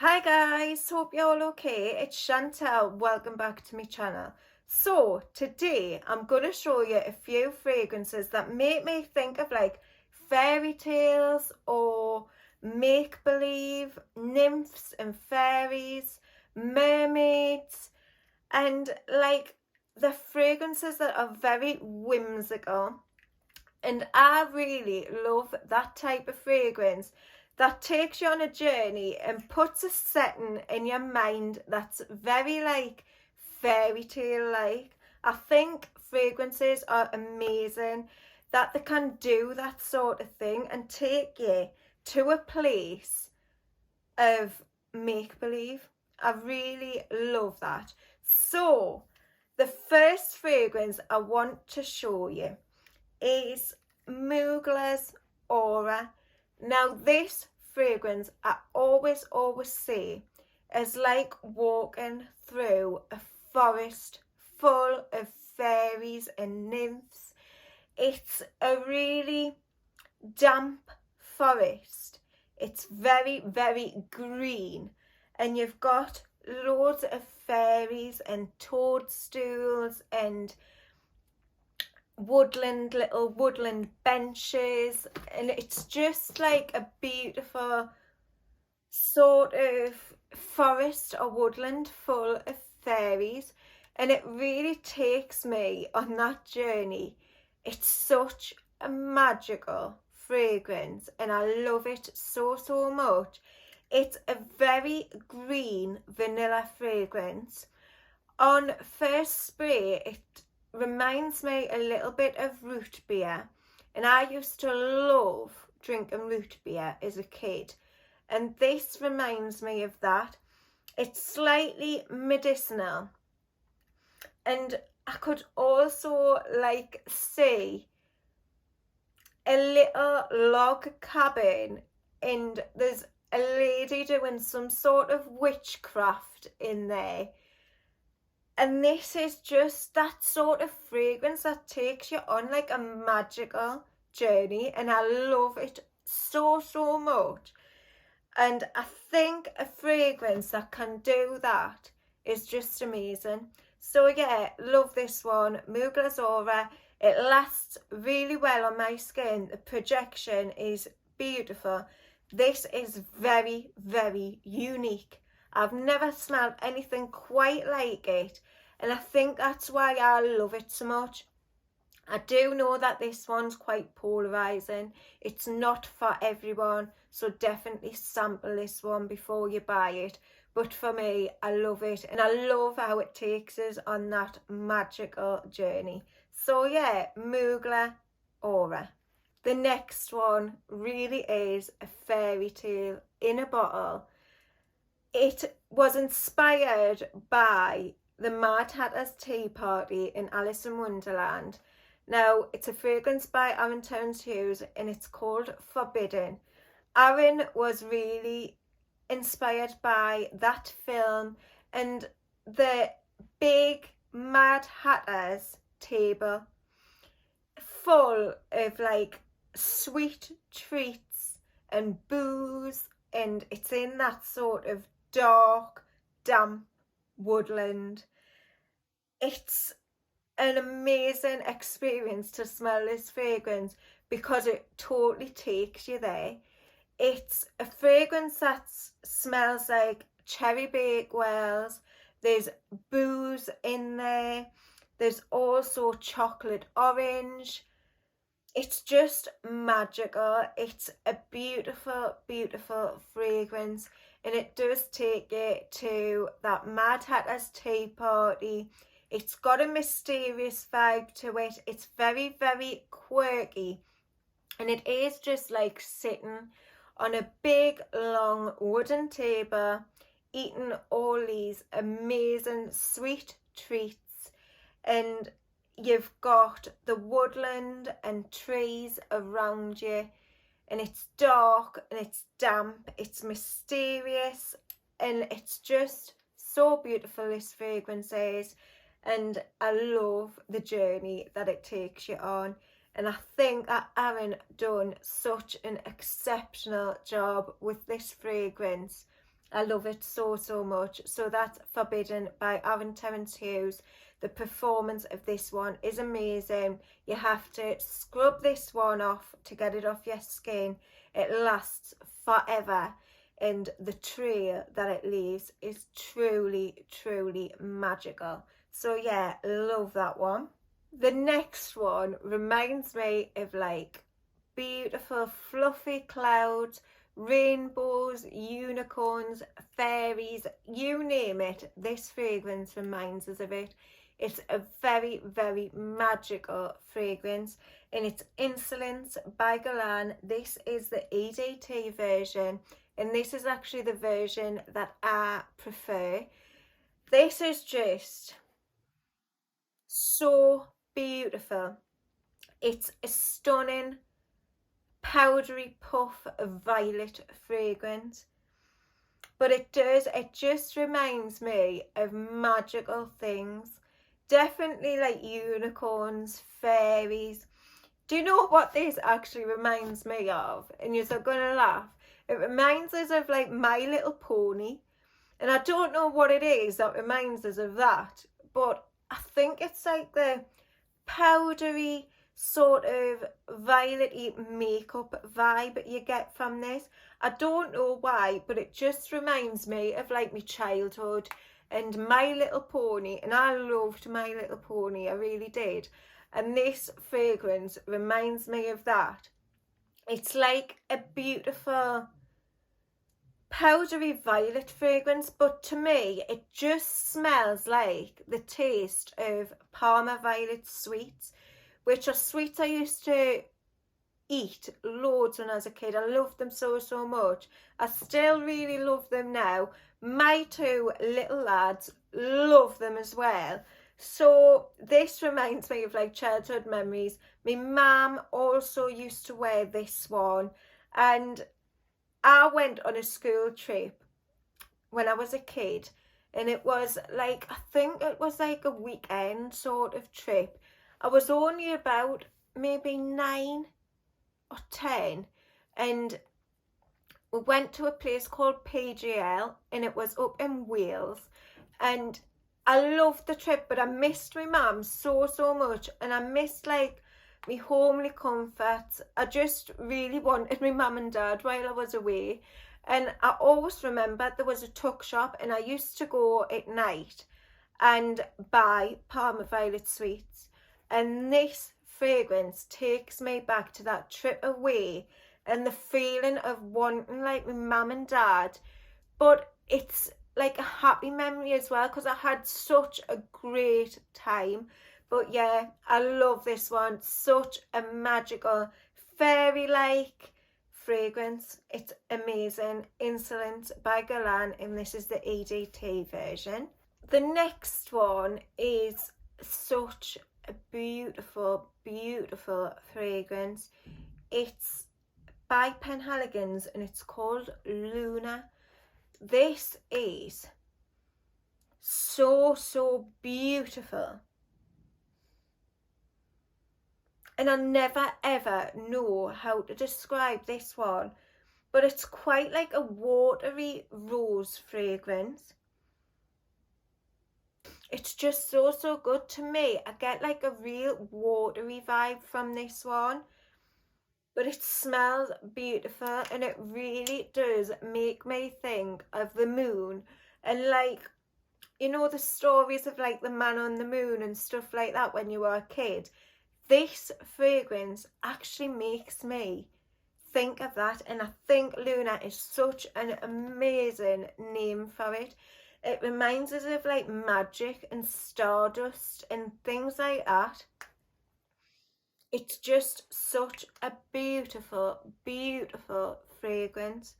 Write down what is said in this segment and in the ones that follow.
Hi guys, hope you're all okay. It's Chantal, welcome back to my channel. So today I'm going to show you a few fragrances that make me think of like fairy tales or make-believe, nymphs and fairies, mermaids, and like the fragrances that are very whimsical. And I really love that type of fragrance that takes you on a journey and puts a setting in your mind that's very like fairy tale like. I think fragrances are amazing that they can do that sort of thing and take you to a place of make believe. I really love that. So, the first fragrance I want to show you is Mooglers Aura. Now this fragrance I always say is like walking through a forest full of fairies and nymphs. It's a really damp forest. It's very green and you've got loads of fairies and toadstools and little woodland benches, and it's just like a beautiful sort of forest or woodland full of fairies, and it really takes me on that journey. It's such a magical fragrance and I love it so much. It's a very green vanilla fragrance. On first spray it reminds me a little bit of root beer, and I used to love drinking root beer as a kid, and this reminds me of that. It's slightly medicinal, and I could also like see a little log cabin and there's a lady doing some sort of witchcraft in there. And this is just that sort of fragrance that takes you on like a magical journey, and I love it so much. And I think a fragrance that can do that is just amazing. So yeah, love this one, Mooglers Aura. It lasts really well on my skin. The projection is beautiful. This is very unique. I've never smelled anything quite like it, and I think that's why I love it so much. I do know that this one's quite polarising. It's not for everyone, so definitely sample this one before you buy it. But for me, I love it, and I love how it takes us on that magical journey. So yeah, Mugler Aura. The next one really is a fairy tale in a bottle. It was inspired by the Mad Hatter's Tea Party in Alice in Wonderland. Now, it's a fragrance by Aaron Hughes and it's called Forbidden. Aaron was really inspired by that film and the big Mad Hatter's table full of like sweet treats and booze, and it's in that sort of dark, damp woodland. It's an amazing experience to smell this fragrance because it totally takes you there. It's a fragrance that smells like cherry bakewells. There's booze in there. There's also chocolate orange. It's just magical. It's a beautiful fragrance, and it does take you to that Mad Hatter's Tea Party. It's got a mysterious vibe to it. It's very quirky, and it is just like sitting on a big long wooden table eating all these amazing sweet treats, and you've got the woodland and trees around you, and it's dark and it's damp, it's mysterious, and it's just so beautiful, this fragrance is. And I love the journey that it takes you on, and I think that Aaron done such an exceptional job with this fragrance. I love it so, so much. So that's Forbidden by Aaron Terence Hughes. The performance of this one is amazing. You have to scrub this one off to get it off your skin. It lasts forever, and the trail that it leaves is truly, truly magical. So yeah, love that one. The next one reminds me of like beautiful fluffy clouds, rainbows, unicorns, fairies, you name it. This fragrance reminds us of it. It's a very, very magical fragrance, and it's Insolence by Guerlain. This is the EDT version, and this is actually the version that I prefer. This is just so beautiful. It's a stunning powdery puff of violet fragrance, but it just reminds me of magical things, definitely like unicorns, fairies. Do you know what this actually reminds me of? And you're gonna laugh. It reminds us of like My Little Pony, and I don't know what it is that reminds us of that, but I think it's like the powdery sort of violet-y makeup vibe you get from this. I don't know why, but it just reminds me of like my childhood and My Little Pony, and I loved My Little Pony, I really did, and this fragrance reminds me of that. It's like a beautiful powdery violet fragrance, but to me it just smells like the taste of Parma Violet sweets, which are sweets I used to eat loads when I was a kid. I loved them so, so much. I still really love them now. My two little lads love them as well. So this reminds me of like childhood memories. My mum also used to wear this one, and I went on a school trip when I was a kid, and it was like, I think it was like a weekend sort of trip. I was only about maybe 9 or 10, and we went to a place called PGL, and it was up in Wales, and I loved the trip, but I missed my mum so, so much, and I missed like my homely comforts. I just really wanted my mum and dad while I was away, and I always remembered there was a tuck shop, and I used to go at night and buy Parma Violet sweets, and this fragrance takes me back to that trip away and the feeling of wanting like my mum and dad, but it's like a happy memory as well because I had such a great time. But yeah, I love this one. Such a magical fairy-like fragrance. It's amazing. Insolent by Guerlain, and this is the EDT version. The next one is such a beautiful, beautiful fragrance. It's by Penhaligons, and it's called Luna. This is so, so beautiful, and I never ever know how to describe this one, but it's quite like a watery rose fragrance. It's just so, so good to me. I get like a real watery vibe from this one, but it smells beautiful, and it really does make me think of the moon, and like, you know, the stories of like the man on the moon and stuff like that when you were a kid. This fragrance actually makes me think of that, and I think Luna is such an amazing name for it. It reminds us of like magic and stardust and things like that. It's just such a beautiful, beautiful fragrance,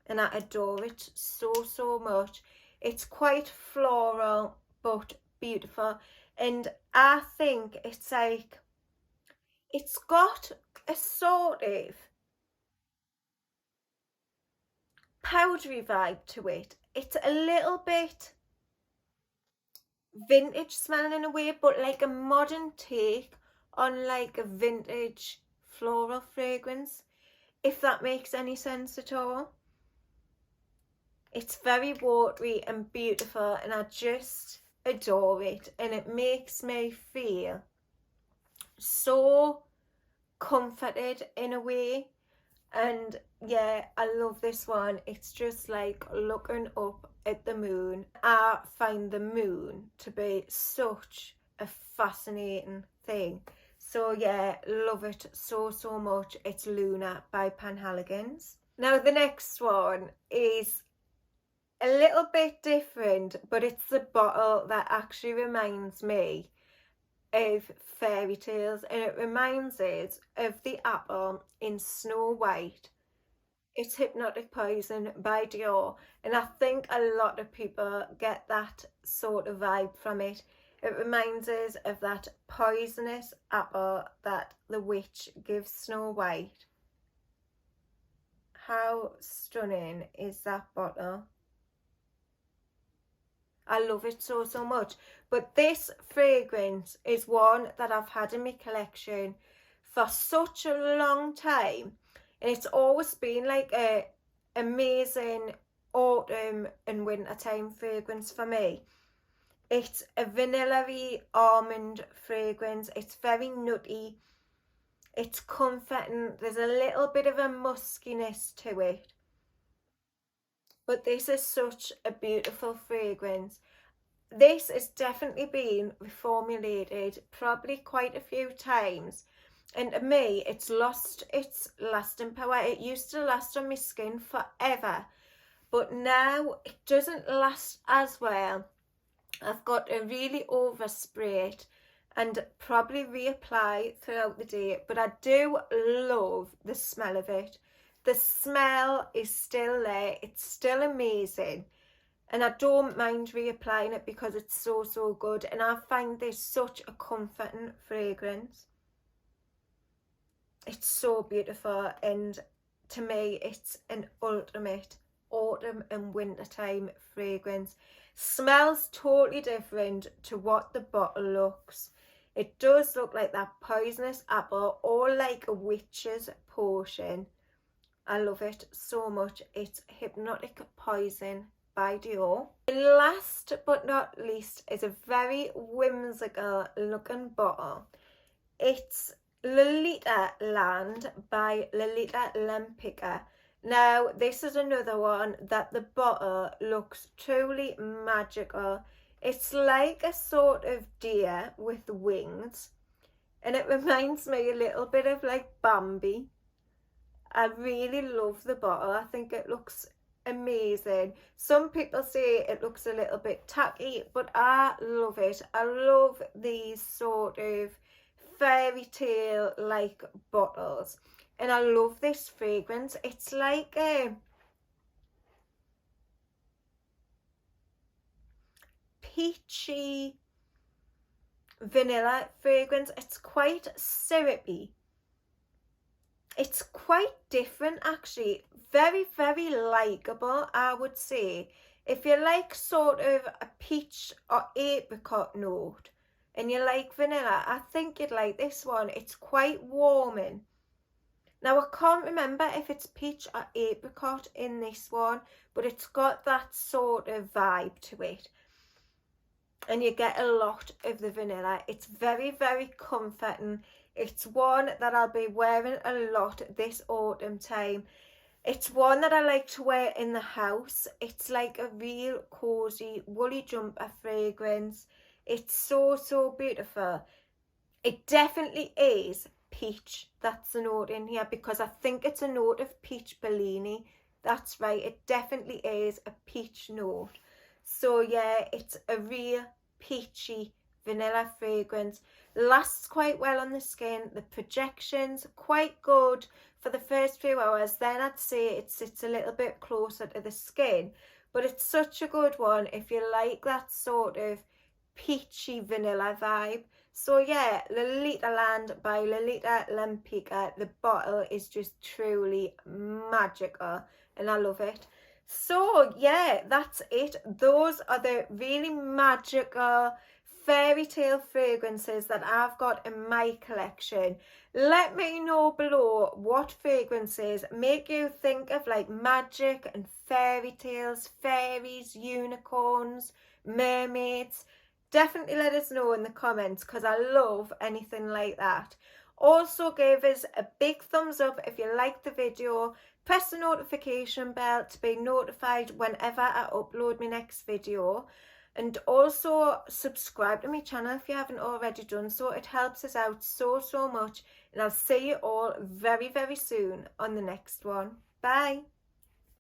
and I adore it so, so much. It's quite floral but beautiful, and I think it's like, it's got a sort of powdery vibe to it. It's a little bit vintage smelling in a way, but like a modern take on like a vintage floral fragrance, if that makes any sense at all. It's very watery and beautiful, and I just adore it, and it makes me feel so comforted in a way. And yeah, I love this one. It's just like looking up at the moon. I find the moon to be such a fascinating thing. So yeah, love it so much. It's Luna by Penhaligons. Now the next one is a little bit different, but it's the bottle that actually reminds me of Fairytales, and it reminds us of the apple in Snow White. It's Hypnotic Poison by Dior, and I think a lot of people get that sort of vibe from it. It reminds us of that poisonous apple that the witch gives Snow White. How stunning is that bottle? I love it so much. But this fragrance is one that I've had in my collection for such a long time, and it's always been like a amazing autumn and winter time fragrance for me. It's a vanilla-y almond fragrance. It's very nutty, it's comforting, there's a little bit of a muskiness to it. But this is such a beautiful fragrance. This has definitely been reformulated probably quite a few times, and to me it's lost its lasting power. It used to last on my skin forever, but now it doesn't last as well. I've got to really overspray it and probably reapply throughout the day, but I do love the smell of it. The smell is still there, it's still amazing, and I don't mind reapplying it because it's so good, and I find this such a comforting fragrance. It's so beautiful, and to me it's an ultimate autumn and wintertime fragrance. Smells totally different to what the bottle looks. It does look like that poisonous apple or like a witch's potion. I love it so much. It's Hypnotic Poison by Dior. And last but not least is a very whimsical looking bottle. It's Lolitaland by Lolita Lempicka. Now this is another one that the bottle looks truly magical. It's like a sort of deer with wings, and it reminds me a little bit of like Bambi. I really love the bottle. I think it looks amazing. Some people say it looks a little bit tacky, but I love it. I love these sort of fairy tale like bottles, and I love this fragrance. It's like a peachy vanilla fragrance. It's quite syrupy. It's quite different actually. Very likeable, I would say. If you like sort of a peach or apricot note and you like vanilla, I think you'd like this one. It's quite warming. Now I can't remember if it's peach or apricot in this one, but it's got that sort of vibe to it, and you get a lot of the vanilla. It's very comforting. It's one that I'll be wearing a lot this autumn time. It's one that I like to wear in the house. It's like a real cozy woolly jumper fragrance. It's so beautiful. It definitely is peach. That's the note in here, because I think it's a note of peach Bellini. That's right, it definitely is a peach note. So yeah, it's a real peachy vanilla fragrance. Lasts quite well on the skin. The projection's quite good for the first few hours. Then I'd say it sits a little bit closer to the skin, but it's such a good one if you like that sort of peachy vanilla vibe. So yeah, Lolitaland by Lolita Lempicka. The bottle is just truly magical and I love it. So yeah, that's it. Those are the really magical fairytale fragrances that I've got in my collection. Let me know below what fragrances make you think of like magic and fairy tales, fairies, unicorns, mermaids. Definitely let us know in the comments because I love anything like that. Also give us a big thumbs up if you liked the video. Press the notification bell to be notified whenever I upload my next video. And also subscribe to my channel if you haven't already done so. It helps us out so much. And I'll see you all very soon on the next one. Bye.